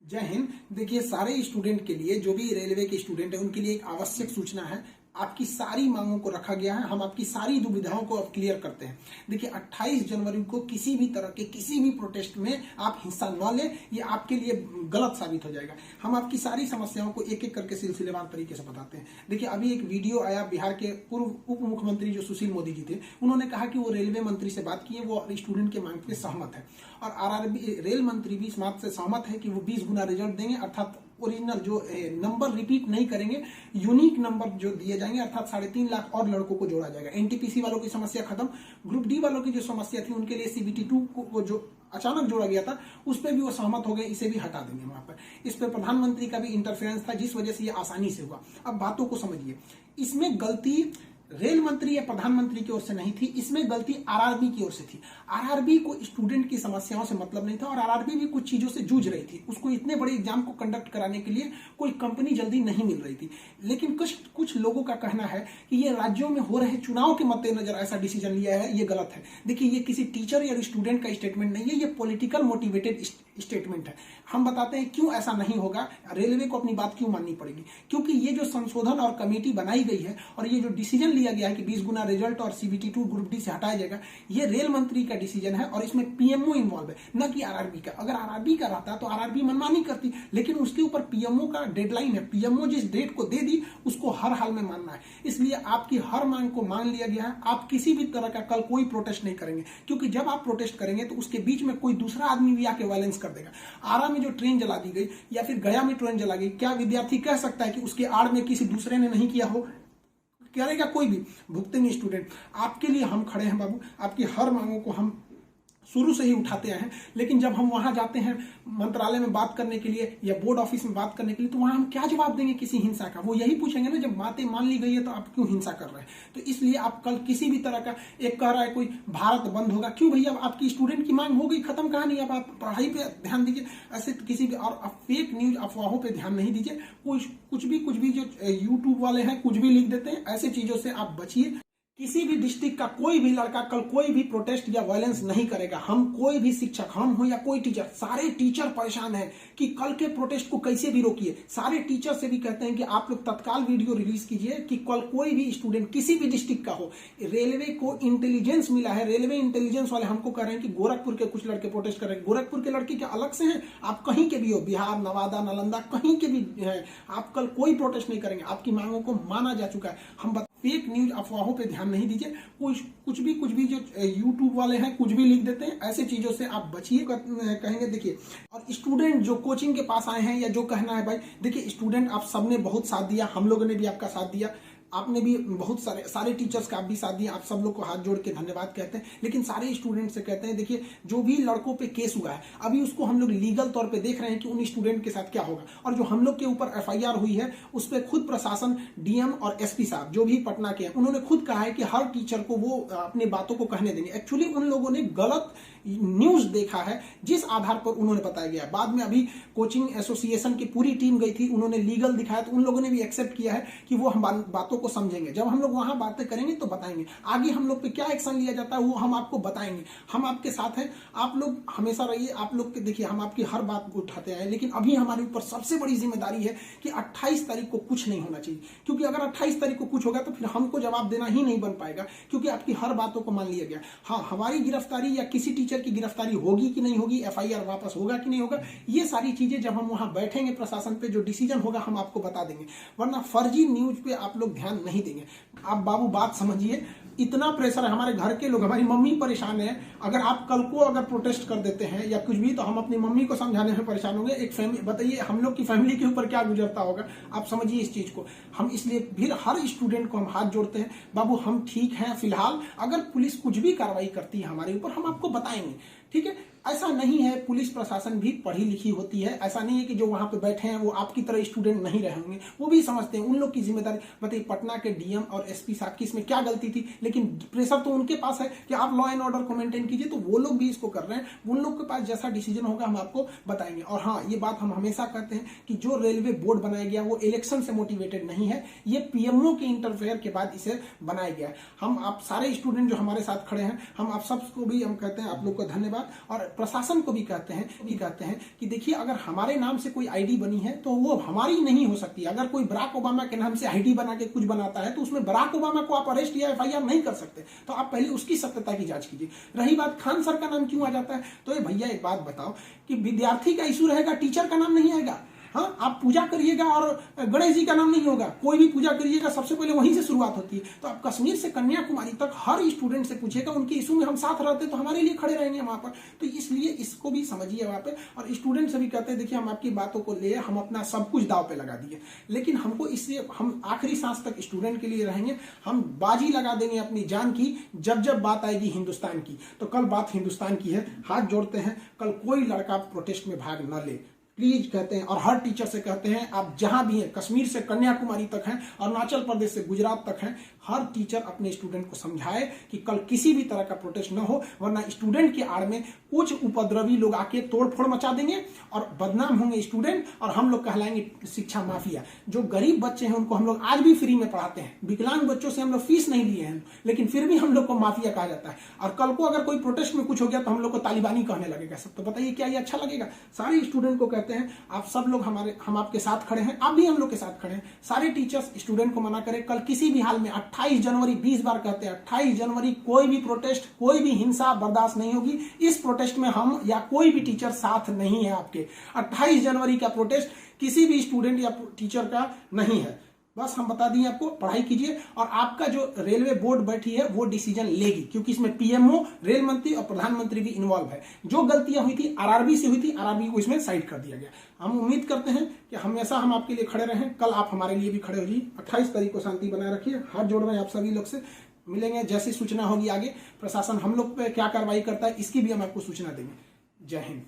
जय हिंद। देखिए, सारे स्टूडेंट के लिए, जो भी रेलवे के स्टूडेंट है, उनके लिए एक आवश्यक सूचना है। आपकी सारी मांगों को रखा गया है। हम आपकी सारी दुविधाओं को अब क्लियर करते हैं। देखिए, 28 जनवरी को किसी भी तरह के किसी भी प्रोटेस्ट में आप हिस्सा न लें, ये आपके लिए गलत साबित हो जाएगा। हम आपकी सारी समस्याओं को एक एक करके सिलसिलेवार तरीके से बताते हैं। देखिए, अभी एक वीडियो आया, बिहार के पूर्व उप मुख्यमंत्री जो सुशील मोदी जी थे, उन्होंने कहा कि वो रेलवे मंत्री से बात किए, वो स्टूडेंट के मांग पे सहमत है। और आरआरबी रेल मंत्री भी इस बात से सहमत है कि वो 20 गुना रिजल्ट देंगे, अर्थात ओरिजिनल जो नंबर रिपीट नहीं करेंगे, यूनिक नंबर जो दिए जाएंगे, अर्थात 3.5 लाख और लड़कों को जोड़ा जाएगा। एनटीपीसी वालों की समस्या खत्म। ग्रुप डी वालों की जो समस्या थी, उनके लिए सीबीटी 2 को जो अचानक जोड़ा गया था, उस पर भी वो सहमत हो गए, इसे भी हटा देंगे वहां पर। इस पर प्रधानमंत्री का भी इंटरफेरेंस था, जिस वजह से ये आसानी से हुआ। अब बातों को समझिए, इसमें गलती रेल मंत्री या प्रधानमंत्री की ओर से नहीं थी, इसमें गलती आरआरबी की ओर से थी। आरआरबी को स्टूडेंट की समस्याओं से मतलब नहीं था, और आरआरबी भी कुछ चीजों से जूझ रही थी। उसको इतने बड़े एग्जाम को कंडक्ट कराने के लिए कोई कंपनी जल्दी नहीं मिल रही थी। लेकिन कुछ लोगों का कहना है कि ये राज्यों में हो रहे चुनाव के मद्देनजर ऐसा डिसीजन लिया है, ये गलत है। देखिए, ये किसी टीचर या स्टूडेंट का स्टेटमेंट नहीं है, ये पॉलिटिकल मोटिवेटेड स्टेटमेंट है। हम बताते हैं क्यों ऐसा नहीं होगा, रेलवे को अपनी बात क्यों माननी पड़ेगी। क्योंकि ये जो संशोधन और कमेटी बनाई गई है, और ये जो डिसीजन लिया गया है कि 20 गुना रिजल्ट और सीबीटी 2 ग्रुप डी से हटाया जाएगा, ये रेल मंत्री का डिसीजन है, और इसमें पीएमओ इन्वॉल्व है, न कि आरआरबी का। अगर आरआरबी का रहता तो आरआरबी मनमानी करती, लेकिन उसके ऊपर पीएमओ का डेडलाइन है। पीएमओ जिस डेट को दे दी, उसको हर हाल में मानना है। इसलिए आपकी हर मांग को मान लिया गया है। आप किसी भी तरह का कल कोई प्रोटेस्ट नहीं करेंगे, क्योंकि जब आप प्रोटेस्ट करेंगे तो उसके बीच में कोई दूसरा आदमी भी आके वायलेंस कर देगा। आरा में जो ट्रेन जला दी गई, या फिर गया में ट्रेन जला गई, क्या विद्यार्थी कह सकता है कि उसके आड़ में किसी दूसरे ने नहीं किया हो? करेगा कोई भी, भुगतेंगे स्टूडेंट। आपके लिए हम खड़े हैं बाबू। आपकी हर मांगों को हम शुरू से ही उठाते हैं। लेकिन जब हम वहां जाते हैं मंत्रालय में बात करने के लिए या बोर्ड ऑफिस में बात करने के लिए, तो वहां हम क्या जवाब देंगे किसी हिंसा का? वो यही पूछेंगे ना, जब बातें मान ली गई है तो आप क्यों हिंसा कर रहे हैं? तो इसलिए आप कल किसी भी तरह का, एक कह रहा है कोई भारत बंद होगा, क्यों भैया? आपकी स्टूडेंट की मांग हो गई, खत्म कहानी। अब आप पढ़ाई पे ध्यान दीजिए, ऐसे किसी भी और फेक न्यूज अफवाहों पे ध्यान नहीं दीजिए। कुछ भी जो यूट्यूब वाले हैं कुछ भी लिख देते हैं, ऐसे चीजों से आप बचिए। किसी भी डिस्ट्रिक्ट का कोई भी लड़का कल कोई भी प्रोटेस्ट या वायलेंस नहीं करेगा। हम कोई भी शिक्षक, हम हो या कोई टीचर, सारे टीचर परेशान हैं कि कल के प्रोटेस्ट को कैसे भी रोकिए। सारे टीचर से भी कहते हैं कि आप लोग तत्काल वीडियो रिलीज कीजिए कि कल कोई भी स्टूडेंट किसी भी डिस्ट्रिक्ट का हो। रेलवे को इंटेलिजेंस मिला है, रेलवे इंटेलिजेंस वाले हमको कह रहे हैं कि गोरखपुर के कुछ लड़के प्रोटेस्ट कर रहे हैं। गोरखपुर के लड़के क्या अलग से हैं? आप कहीं के भी हो, बिहार, नवादा, नालंदा, कहीं के भी हैं, आप कल कोई प्रोटेस्ट नहीं करेंगे। आपकी मांगों को माना जा चुका है। हम फेक न्यूज अफवाहों पे ध्यान नहीं दीजिए। कुछ भी जो यूट्यूब वाले हैं कुछ भी लिख देते हैं, ऐसे चीजों से आप बचिए। कहेंगे देखिए, और स्टूडेंट जो कोचिंग के पास आए हैं या जो कहना है भाई, देखिए स्टूडेंट आप सबने बहुत साथ दिया, हम लोगों ने भी आपका साथ दिया, आपने भी बहुत सारे टीचर्स का आप भी साथ दिया। आप सब लोग को हाथ जोड़ के धन्यवाद कहते हैं। लेकिन सारे स्टूडेंट से कहते हैं, देखिए जो भी लड़कों पे केस हुआ है, अभी उसको हम लोग लीगल तौर पे देख रहे हैं कि उन स्टूडेंट के साथ क्या होगा। और जो हम लोग के ऊपर एफआईआर हुई है, उस पर खुद प्रशासन, डीएम और एसपी साहब जो भी पटना के हैं, उन्होंने खुद कहा है कि हर टीचर को वो अपनी बातों को कहने देंगे। एक्चुअली उन लोगों ने गलत न्यूज देखा है, जिस आधार पर उन्होंने बताया गया। बाद में अभी कोचिंग एसोसिएशन की पूरी टीम गई थी, उन्होंने लीगल दिखाया, तो उन लोगों ने भी एक्सेप्ट किया है कि वो हम बातों को समझेंगे। जब हम लोग वहां बातें करेंगे तो बताएंगे। आगे हम लोग पे क्या एक्शन लिया जाता है वो हम आपको बताएंगे। हम आपके साथ हैं, आप लोग हमेशा रहिए। आप लोग के देखिए, हम आपकी हर बात को उठाते हैं, लेकिन अभी हमारे ऊपर सबसे बड़ी जिम्मेदारी है कि 28 तारीख को कुछ नहीं होना चाहिए। क्योंकि अगर 28 तारीख को कुछ होगा तो फिर हमको जवाब देना ही नहीं बन पाएगा, क्योंकि आपकी हर बातों को मान लिया गया। हाँ, हमारी गिरफ्तारी या किसी टीचर की गिरफ्तारी होगी कि नहीं होगी, एफआईआर वापस होगा कि नहीं होगा, ये सारी चीजें जब हम वहां बैठेंगे प्रशासन पे, जो डिसीजन होगा हम आपको बता देंगे। वरना फर्जी न्यूज पे आप लोग ध्यान नहीं देंगे। आप बाबू बात समझिए, इतना प्रेशर है। हमारे घर के लोग, हमारी मम्मी परेशान है। अगर आप कल को अगर प्रोटेस्ट कर देते हैं या कुछ भी, तो हम अपनी मम्मी को समझाने में परेशान होंगे। एक फैमिली, बताइए हम लोग की फैमिली के ऊपर क्या गुजरता होगा। आप समझिए इस चीज को। हम इसलिए फिर हर स्टूडेंट को हम हाथ जोड़ते हैं, बाबू हम ठीक हैं फिलहाल। अगर पुलिस कुछ भी कार्रवाई करती है हमारे ऊपर, हम आपको बताएंगे, ठीक है? ऐसा नहीं है, पुलिस प्रशासन भी पढ़ी लिखी होती है। ऐसा नहीं है कि जो वहां पे बैठे हैं वो आपकी तरह स्टूडेंट नहीं रहे होंगे, वो भी समझते हैं। उन लोग की जिम्मेदारी, बताइए पटना के डीएम और एसपी साहब की इसमें क्या गलती थी? लेकिन प्रेशर तो उनके पास है कि आप लॉ एंड ऑर्डर को मेंटेन कीजिए, तो वो लोग भी इसको कर रहे हैं। उन लोग के पास जैसा डिसीजन होगा हम आपको बताएंगे। और हाँ, ये बात हम हमेशा कहते हैं कि जो रेलवे बोर्ड बनाया गया वो इलेक्शन से मोटिवेटेड नहीं है, ये पीएमओ के इंटरफेयर के बाद इसे बनाया गया है। हम आप सारे स्टूडेंट जो हमारे साथ खड़े हैं, हम आप सबको भी हम कहते हैं आप लोग को धन्यवाद। और प्रशासन को भी कहते हैं कि देखिए, अगर हमारे नाम से कोई आईडी बनी है तो वो हमारी नहीं हो सकती। अगर कोई बराक ओबामा के नाम से आईडी बना के कुछ बनाता है तो उसमें बराक ओबामा को आप अरेस्ट या एफआईआर नहीं कर सकते। तो आप पहले उसकी सत्यता की जांच कीजिए। रही बात खान सर का नाम क्यों आ जाता है, तो ये भैया एक बात बताओ कि विद्यार्थी का इशू रहेगा, टीचर का नाम नहीं आएगा। हाँ, आप पूजा करिएगा और गणेश जी का नाम नहीं होगा। कोई भी पूजा करिएगा सबसे पहले वहीं से शुरुआत होती है। तो आप कश्मीर से कन्याकुमारी तक हर स्टूडेंट से पूछिएगा, उनके इशू में हम साथ रहते तो हमारे लिए खड़े रहेंगे वहां पर। तो इसलिए इसको भी समझिए वहां पे। और स्टूडेंट से भी कहते हैं, देखिए हम आपकी बातों को ले, हम अपना सब कुछ दाव पे लगा दिए, लेकिन हमको इससे हम आखिरी सांस तक स्टूडेंट के लिए रहेंगे। हम बाजी लगा देंगे अपनी जान की जब जब बात आएगी हिंदुस्तान की। तो कल बात हिंदुस्तान की है, हाथ जोड़ते हैं, कल कोई लड़का प्रोटेस्ट में भाग न ले प्लीज, कहते हैं। और हर टीचर से कहते हैं, आप जहां भी हैं, कश्मीर से कन्याकुमारी तक हैं, अरुणाचल प्रदेश से गुजरात तक हैं, हर टीचर अपने स्टूडेंट को समझाए कि कल किसी भी तरह का प्रोटेस्ट न हो, वरना स्टूडेंट के आड़ में कुछ उपद्रवी लोग आके तोड़फोड़ मचा देंगे और बदनाम होंगे स्टूडेंट, और हम लोग कहलाएंगे शिक्षा माफिया। जो गरीब बच्चे हैं उनको हम लोग आज भी फ्री में पढ़ाते हैं, विकलांग बच्चों से हम लोग फीस नहीं लिए हैं, लेकिन फिर भी हम लोग को माफिया कहा जाता है। और कल को अगर कोई प्रोटेस्ट में कुछ हो गया तो हम लोग को तालिबानी कहने लगेगा सब। तो बताइए क्या ये अच्छा लगेगा? सारे स्टूडेंट को कहते हैं, आप सब लोग हम आपके साथ खड़े हैं, आप भी हम लोग के साथ खड़े हैं। सारे टीचर्स स्टूडेंट को मना करें, कल किसी भी हाल में 28 जनवरी 20 बार कहते हैं, 28 जनवरी कोई भी प्रोटेस्ट, कोई भी हिंसा बर्दाश्त नहीं होगी। इस प्रोटेस्ट में हम या कोई भी टीचर साथ नहीं है आपके। 28 जनवरी का प्रोटेस्ट किसी भी स्टूडेंट या टीचर का नहीं है। बस हम बता दिए आपको, पढ़ाई कीजिए। और आपका जो रेलवे बोर्ड बैठी है वो डिसीजन लेगी, क्योंकि इसमें पीएमओ, रेल मंत्री और प्रधानमंत्री भी इन्वॉल्व है। जो गलतियां हुई थी आरआरबी से हुई थी, आरआरबी को इसमें साइड कर दिया गया। हम उम्मीद करते हैं कि हमेशा हम आपके लिए खड़े रहें, कल आप हमारे लिए भी खड़े हो जाइए। 28 तारीख को शांति बनाए रखिए। हाथ जोड़ रहे हैं आप सभी लोग से। मिलेंगे, जैसी सूचना होगी आगे प्रशासन हम लोग पे क्या कार्रवाई करता है इसकी भी हम आपको सूचना देंगे। जय हिंद।